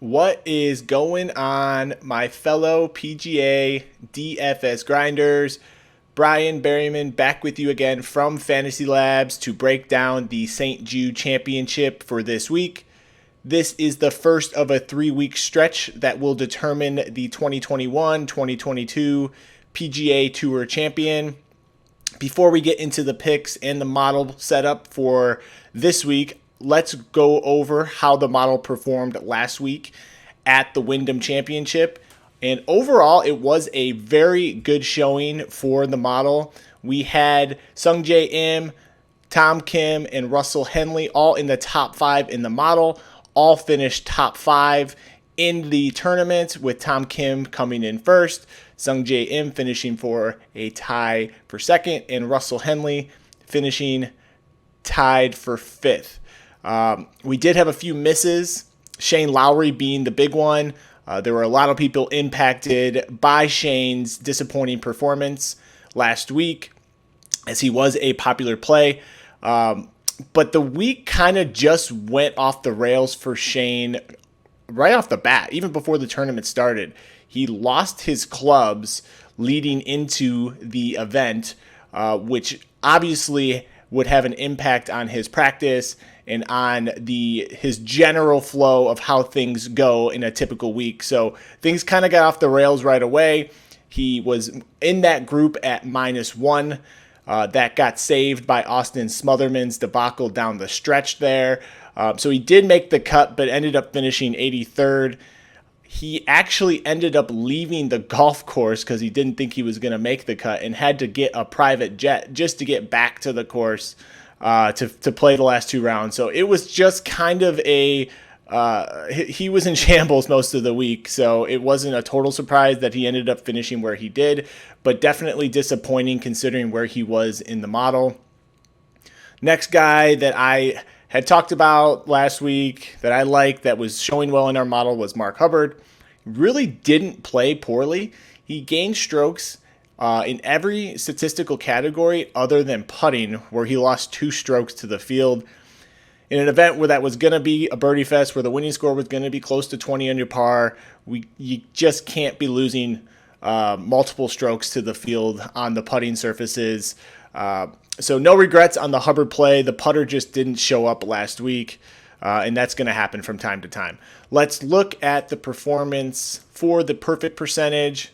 What is going on, my fellow PGA DFS grinders? Brian Berryman back with you again from FantasyLabs to break down the St. Jude Championship for this week. This is the first of a 3-week stretch that will determine the 2021-2022 PGA Tour champion. Before we get into the picks and the model setup for this week, let's go over how the model performed last week at the Wyndham Championship. And overall, it was a very good showing for the model. We had Sungjae Im, Tom Kim, and Russell Henley all in the top 5 in the model, all finished top 5 in the tournament, with Tom Kim coming in first, Sungjae Im finishing for a tie for second, and Russell Henley finishing tied for 5th. We did have a few misses, Shane Lowry being the big one. There were a lot of people impacted by Shane's disappointing performance last week, as he was a popular play. But the week kind of just went off the rails for Shane right off the bat, even before the tournament started. He lost his clubs leading into the event, which obviously would have an impact on his practice and on his general flow of how things go in a typical week. So things kind of got off the rails right away. He was in that group at -1. That got saved by Austin Smotherman's debacle down the stretch there. So he did make the cut, but ended up finishing 83rd. He actually ended up leaving the golf course because he didn't think he was going to make the cut and had to get a private jet just to get back to the course to play the last 2 rounds. So it was just kind of he was in shambles most of the week. So it wasn't a total surprise that he ended up finishing where he did, but definitely disappointing considering where he was in the model. Next guy that I had talked about last week that I liked, that was showing well in our model, was Mark Hubbard. He really didn't play poorly. He gained strokes in every statistical category other than putting, where he lost 2 strokes to the field. In an event where that was going to be a birdie fest, where the winning score was going to be close to 20 under par, you just can't be losing multiple strokes to the field on the putting surfaces. So no regrets on the Hubbard play. The putter just didn't show up last week, and that's going to happen from time to time. Let's look at the performance for the perfect percentage.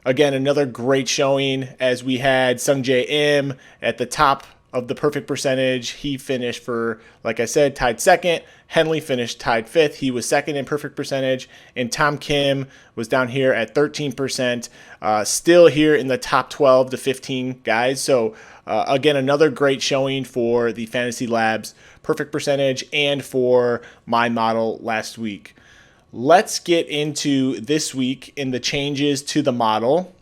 Again, another great showing, as we had Sungjae Im at the top of the perfect percentage. He finished for, like I said, tied second. Henley finished tied 5th. He was second in perfect percentage. And Tom Kim was down here at 13%, still here in the top 12 to 15 guys. So again, another great showing for the FantasyLabs perfect percentage and for my model last week. Let's get into this week in the changes to the model.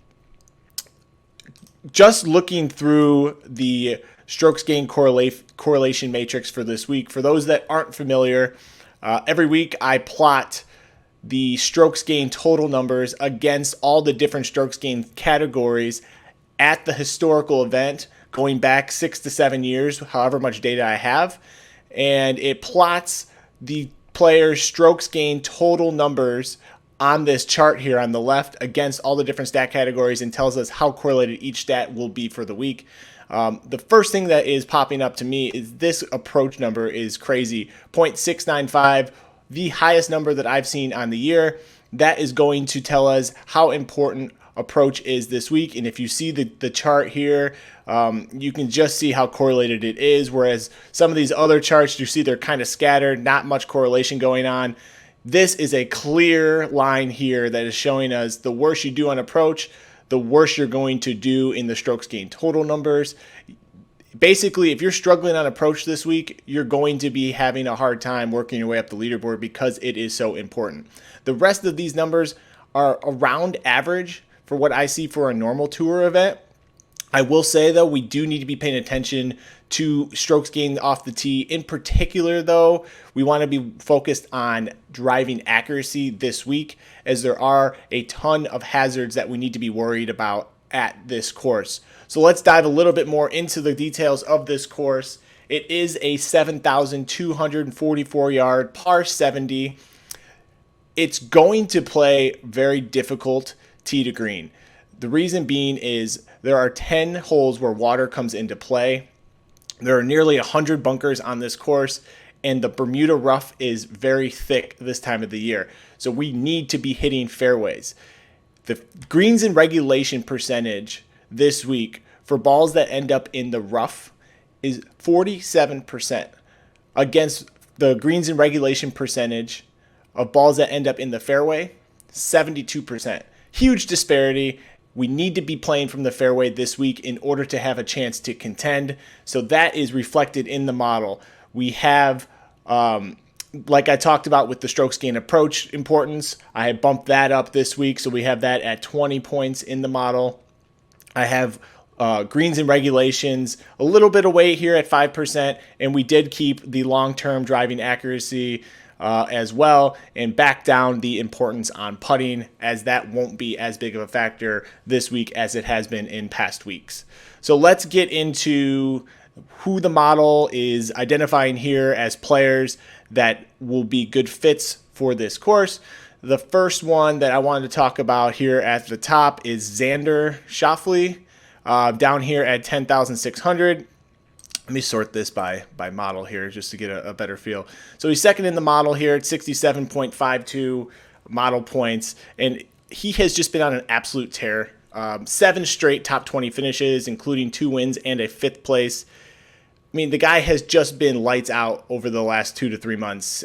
Just looking through the strokes gain correlation matrix for this week. For those that aren't familiar, every week I plot the strokes gain total numbers against all the different strokes gain categories at the historical event, going back 6 to 7 years, however much data I have. And it plots the players' strokes gain total numbers on this chart here on the left against all the different stat categories, and tells us how correlated each stat will be for the week. The first thing that is popping up to me is this approach number is crazy. 0.695, the highest number that I've seen on the year. That is going to tell us how important approach is this week. And if you see the chart here, you can just see how correlated it is. Whereas some of these other charts, you see they're kind of scattered, not much correlation going on. This is a clear line here that is showing us the worse you do on approach, the worse you're going to do in the strokes gain total numbers. Basically, if you're struggling on approach this week, you're going to be having a hard time working your way up the leaderboard because it is so important. The rest of these numbers are around average for what I see for a normal tour event. I will say, though, we do need to be paying attention to strokes gained off the tee. In particular, though, we want to be focused on driving accuracy this week, as there are a ton of hazards that we need to be worried about at this course. So let's dive a little bit more into the details of this course. It is a 7,244 yard par 70. it's going to play very difficult tee to green. The reason being is there are 10 holes where water comes into play. There are nearly 100 bunkers on this course, and the Bermuda rough is very thick this time of the year. So we need to be hitting fairways. The greens in regulation percentage this week for balls that end up in the rough is 47% against the greens in regulation percentage of balls that end up in the fairway, 72%. Huge disparity. We need to be playing from the fairway this week in order to have a chance to contend. So that is reflected in the model. We have, like I talked about with the strokes gain approach importance, I have bumped that up this week. So we have that at 20 points in the model. I have greens and regulations, a little bit of weight here at 5%, and we did keep the long-term driving accuracy as well, and back down the importance on putting, as that won't be as big of a factor this week as it has been in past weeks. So let's get into who the model is identifying here as players that will be good fits for this course. The first one that I wanted to talk about here at the top is Xander Schauffele, down here at 10,600. Let me sort this by model here just to get a better feel. So he's second in the model here at 67.52 model points, and he has just been on an absolute tear. 7 straight top 20 finishes, including 2 wins and a 5th place. I mean, the guy has just been lights out over the last 2 to 3 months.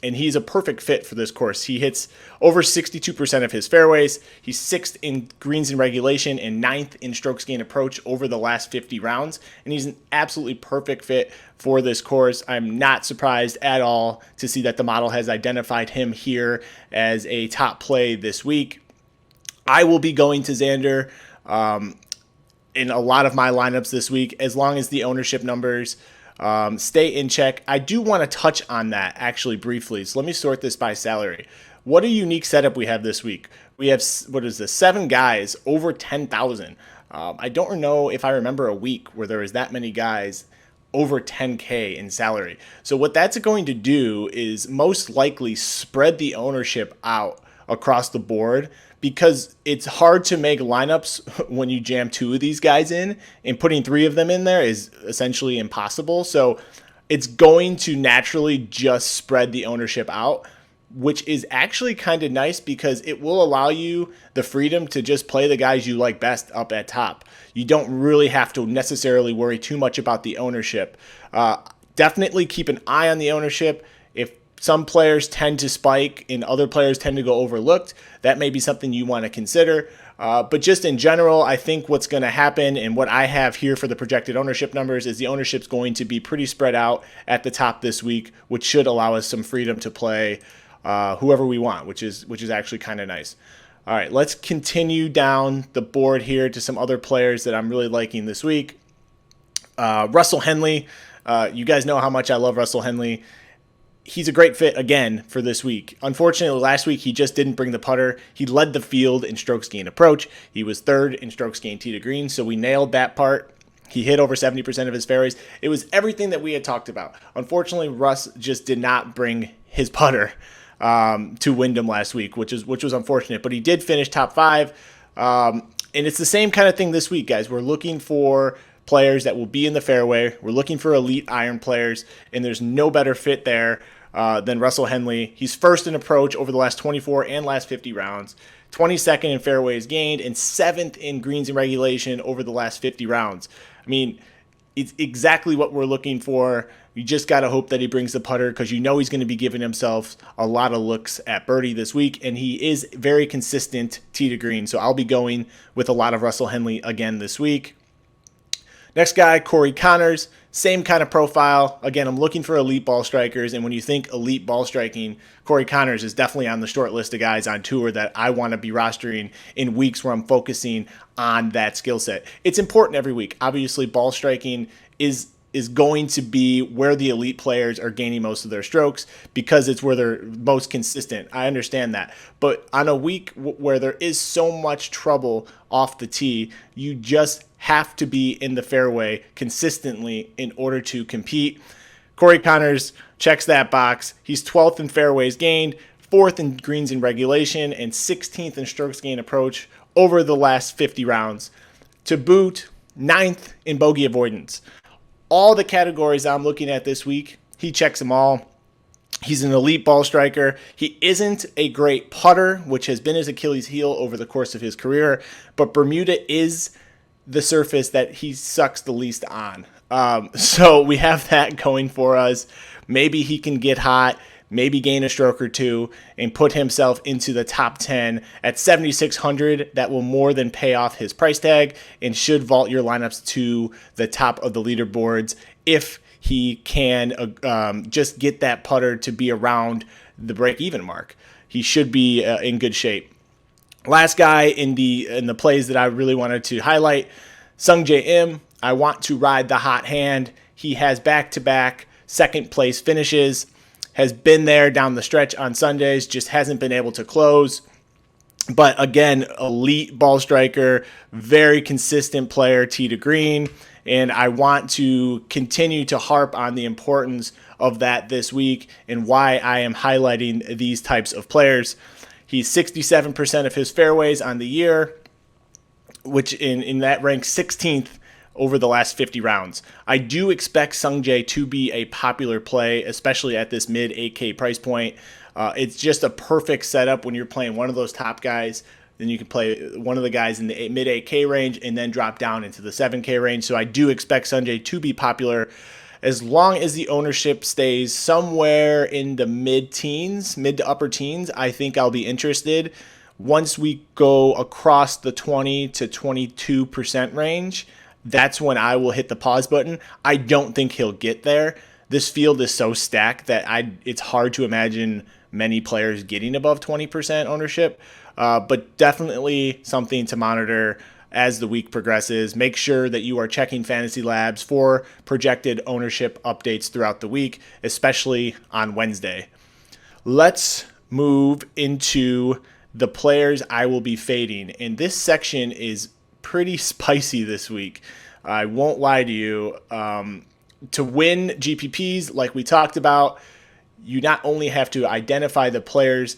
And he's a perfect fit for this course. He hits over 62% of his fairways. He's 6th in greens in regulation and 9th in strokes gain approach over the last 50 rounds. And he's an absolutely perfect fit for this course. I'm not surprised at all to see that the model has identified him here as a top play this week. I will be going to Xander in a lot of my lineups this week, as long as the ownership numbers stay in check. I do want to touch on that actually briefly. So let me sort this by salary. What a unique setup we have this week. We have, 7 guys over 10,000. I don't know if I remember a week where there was that many guys over 10K in salary. So what that's going to do is most likely spread the ownership out across the board, because it's hard to make lineups when you jam 2 of these guys in, and putting 3 of them in there is essentially impossible. So it's going to naturally just spread the ownership out, which is actually kind of nice because it will allow you the freedom to just play the guys you like best up at top. You don't really have to necessarily worry too much about the ownership. Definitely keep an eye on the ownership. If some players tend to spike and other players tend to go overlooked, that may be something you want to consider. But just in general, I think what's going to happen, and what I have here for the projected ownership numbers, is the ownership's going to be pretty spread out at the top this week, which should allow us some freedom to play whoever we want, which is actually kind of nice. All right, let's continue down the board here to some other players that I'm really liking this week. Russell Henley. You guys know how much I love Russell Henley. He's a great fit again for this week. Unfortunately, last week he just didn't bring the putter. He led the field in strokes gain approach. He was 3rd in strokes gain tee to green, so we nailed that part. He hit over 70% of his fairways. It was everything that we had talked about. Unfortunately, Russ just did not bring his putter to Wyndham last week, which was unfortunate. But he did finish top 5. And it's the same kind of thing this week, guys. We're looking for players that will be in the fairway. We're looking for elite iron players, and there's no better fit there than Russell Henley. He's 1st in approach over the last 24 and last 50 rounds, 22nd in fairways gained, and 7th in greens in regulation over the last 50 rounds. I mean, it's exactly what we're looking for. You just got to hope that he brings the putter, because you know he's going to be giving himself a lot of looks at birdie this week, and he is very consistent tee to green. So I'll be going with a lot of Russell Henley again this week. Next guy, Corey Connors, same kind of profile. Again, I'm looking for elite ball strikers, and when you think elite ball striking, Corey Connors is definitely on the short list of guys on tour that I want to be rostering in weeks where I'm focusing on that skill set. It's important every week. Obviously, ball striking is going to be where the elite players are gaining most of their strokes, because it's where they're most consistent. I understand that. But on a week where there is so much trouble off the tee, you just have to be in the fairway consistently in order to compete. Corey Connors checks that box. He's 12th in fairways gained, 4th in greens in regulation and 16th in strokes gained approach over the last 50 rounds. To boot, 9th in bogey avoidance. All the categories I'm looking at this week, he checks them all. He's an elite ball striker. He isn't a great putter, which has been his Achilles heel over the course of his career, but Bermuda is the surface that he sucks the least on. So we have that going for us. Maybe he can get hot, maybe gain a stroke or two, and put himself into the top 10 at 7,600. That will more than pay off his price tag and should vault your lineups to the top of the leaderboards if he can just get that putter to be around the break-even mark. He should be in good shape. Last guy in the plays that I really wanted to highlight, Sungjae Im. I want to ride the hot hand. He has back-to-back second place finishes, has been there down the stretch on Sundays, just hasn't been able to close. But again, elite ball striker, very consistent player, tee to green. And I want to continue to harp on the importance of that this week and why I am highlighting these types of players. He's 67% of his fairways on the year, which in that ranks 16th over the last 50 rounds. I do expect Sungjae to be a popular play, especially at this mid 8K price point. It's just a perfect setup when you're playing one of those top guys. Then you can play one of the guys in the mid 8K range and then drop down into the 7K range. So I do expect Sungjae to be popular as long as the ownership stays somewhere in the mid to upper teens. I think I'll be interested. Once we go across the 20 to 22% range, that's when I will hit the pause button. I don't think he'll get there. This field is so stacked that it's hard to imagine many players getting above 20% ownership. But definitely something to monitor as the week progresses. Make sure that you are checking FantasyLabs for projected ownership updates throughout the week, especially on Wednesday. Let's move into the players I will be fading. And this section is pretty spicy this week. I won't lie to you. To win GPPs, like we talked about, you not only have to identify the players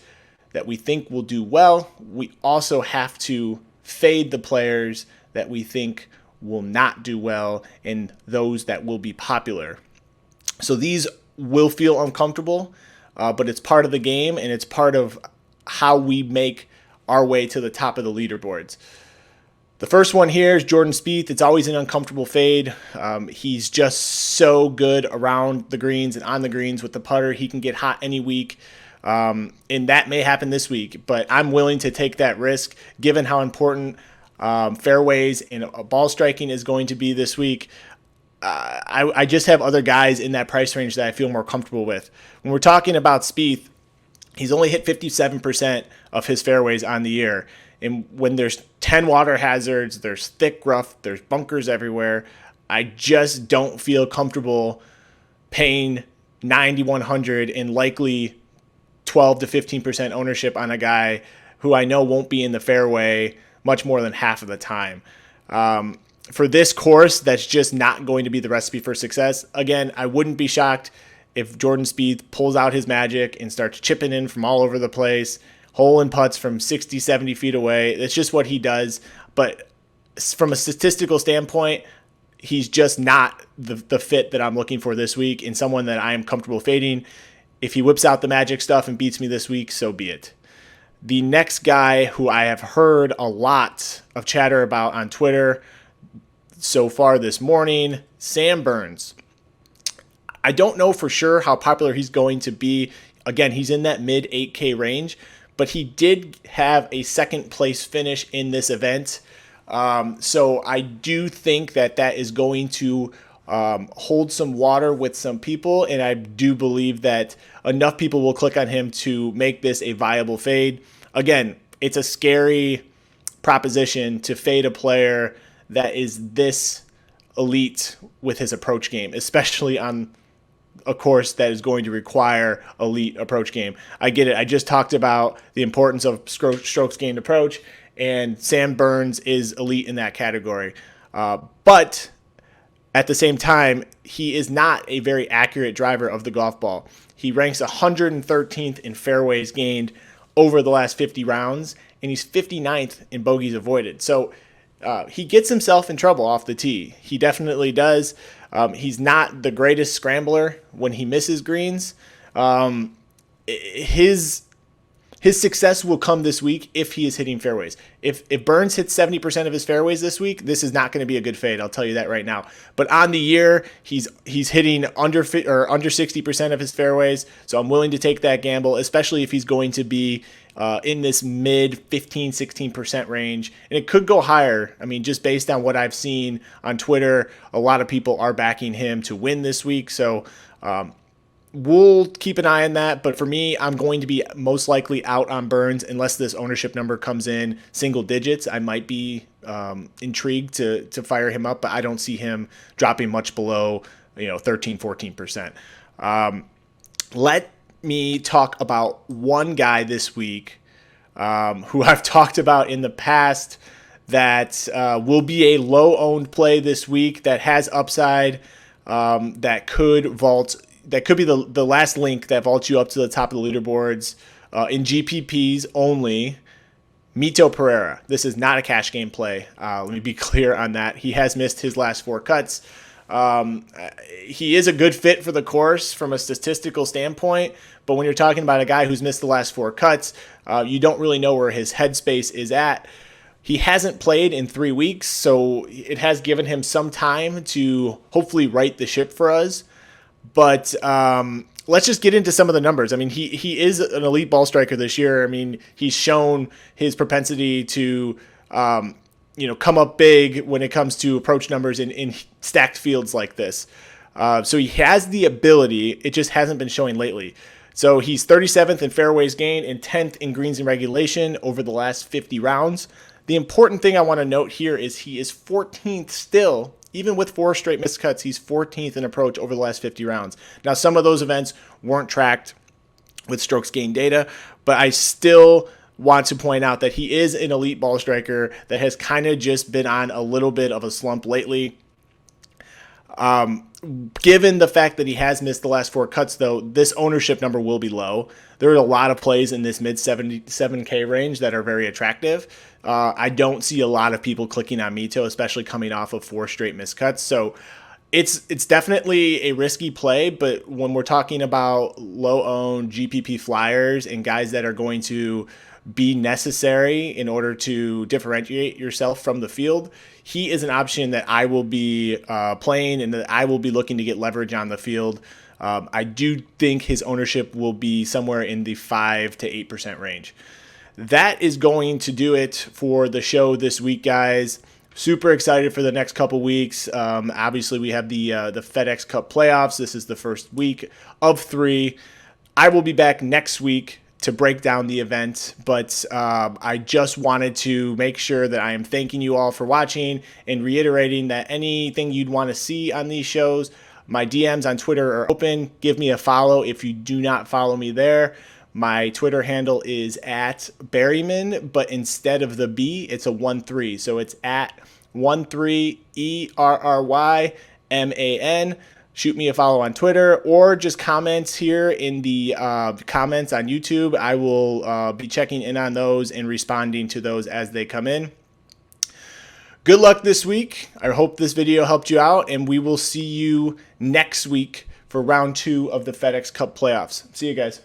that we think will do well, we also have to fade the players that we think will not do well and those that will be popular. So these will feel uncomfortable, but it's part of the game and it's part of how we make our way to the top of the leaderboards. The first one here is Jordan Spieth. It's always an uncomfortable fade. He's just so good around the greens and on the greens with the putter. He can get hot any week. And that may happen this week, but I'm willing to take that risk given how important fairways and ball striking is going to be this week. I just have other guys in that price range that I feel more comfortable with. When we're talking about Spieth, he's only hit 57% of his fairways on the year. And when there's 10 water hazards, there's thick rough, there's bunkers everywhere, I just don't feel comfortable paying 9,100 and likely 12 to 15% ownership on a guy who I know won't be in the fairway much more than half of the time. For this course, that's just not going to be the recipe for success. Again, I wouldn't be shocked if Jordan Spieth pulls out his magic and starts chipping in from all over the place, hole and putts from 60, 70 feet away. That's just what he does. But from a statistical standpoint, he's just not the fit that I'm looking for this week and someone that I am comfortable fading. If he whips out the magic stuff and beats me this week, so be it. The next guy who I have heard a lot of chatter about on Twitter so far this morning, Sam Burns. I don't know for sure how popular he's going to be. Again, he's in that mid 8K range, but he did have a second place finish in this event. So I do think that is going to hold some water with some people, and I do believe that enough people will click on him to make this a viable fade. Again, it's a scary proposition to fade a player that is this elite with his approach game, especially on a course that is going to require elite approach game. I get it. I just talked about the importance of strokes gained approach, and Sam Burns is elite in that category. But at the same time, he is not a very accurate driver of the golf ball. He ranks 113th in fairways gained over the last 50 rounds, and he's 59th in bogeys avoided. So he gets himself in trouble off the tee. He definitely does. He's not the greatest scrambler when he misses greens. His success will come this week if he is hitting fairways. If Burns hits 70% of his fairways this week, this is not going to be a good fade. I'll tell you that right now. But on the year, he's hitting under 60% of his fairways. So I'm willing to take that gamble, especially if he's going to be in this mid 15, 16% range. And it could go higher. I mean, just based on what I've seen on Twitter, a lot of people are backing him to win this week. So we'll keep an eye on that, but for me, I'm going to be most likely out on Burns unless this ownership number comes in single digits. I might be intrigued to fire him up, but I don't see him dropping much below 13, 14%. Let me talk about one guy this week who I've talked about in the past that will be a low-owned play this week that has upside, that could vault. That could be the last link that vaults you up to the top of the leaderboards in GPPs only. Mito Pereira. This is not a cash game play. Let me be clear on that. He has missed his last 4 cuts. He is a good fit for the course from a statistical standpoint, but when you're talking about a guy who's missed the last 4 cuts, you don't really know where his headspace is at. He hasn't played in 3 weeks, so it has given him some time to hopefully right the ship for us. But let's just get into some of the numbers. I mean, he is an elite ball striker this year. I mean, he's shown his propensity to come up big when it comes to approach numbers in stacked fields like this. So he has the ability. It just hasn't been showing lately. So he's 37th in fairways gained and 10th in greens in regulation over the last 50 rounds. The important thing I want to note here is he is 14th still. Even with 4 straight missed cuts, he's 14th in approach over the last 50 rounds. Now, some of those events weren't tracked with strokes gained data, but I still want to point out that he is an elite ball striker that has kind of just been on a little bit of a slump lately. Given the fact that he has missed the last 4 cuts, though, this ownership number will be low. There are a lot of plays in this mid 77K range that are very attractive. I don't see a lot of people clicking on Mito, especially coming off of 4 straight missed cuts. So it's definitely a risky play, but when we're talking about low-owned GPP flyers and guys that are going to be necessary in order to differentiate yourself from the field, he is an option that I will be playing and that I will be looking to get leverage on the field. I do think his ownership will be somewhere in the 5 to 8% range. That is going to do it for the show this week, guys. Super excited for the next couple weeks. Obviously, we have the FedEx Cup playoffs. This is the first week of 3. I will be back next week to break down the event, but I just wanted to make sure that I am thanking you all for watching and reiterating that anything you'd want to see on these shows, my DMs on Twitter are open. Give me a follow if you do not follow me there. My Twitter handle is at Berryman, but instead of the B, it's a 13. So it's at 13ERRYMAN. Shoot me a follow on Twitter or just comments here in the comments on YouTube. I will be checking in on those and responding to those as they come in. Good luck this week. I hope this video helped you out, and we will see you next week for round 2 of the FedEx Cup playoffs. See you guys.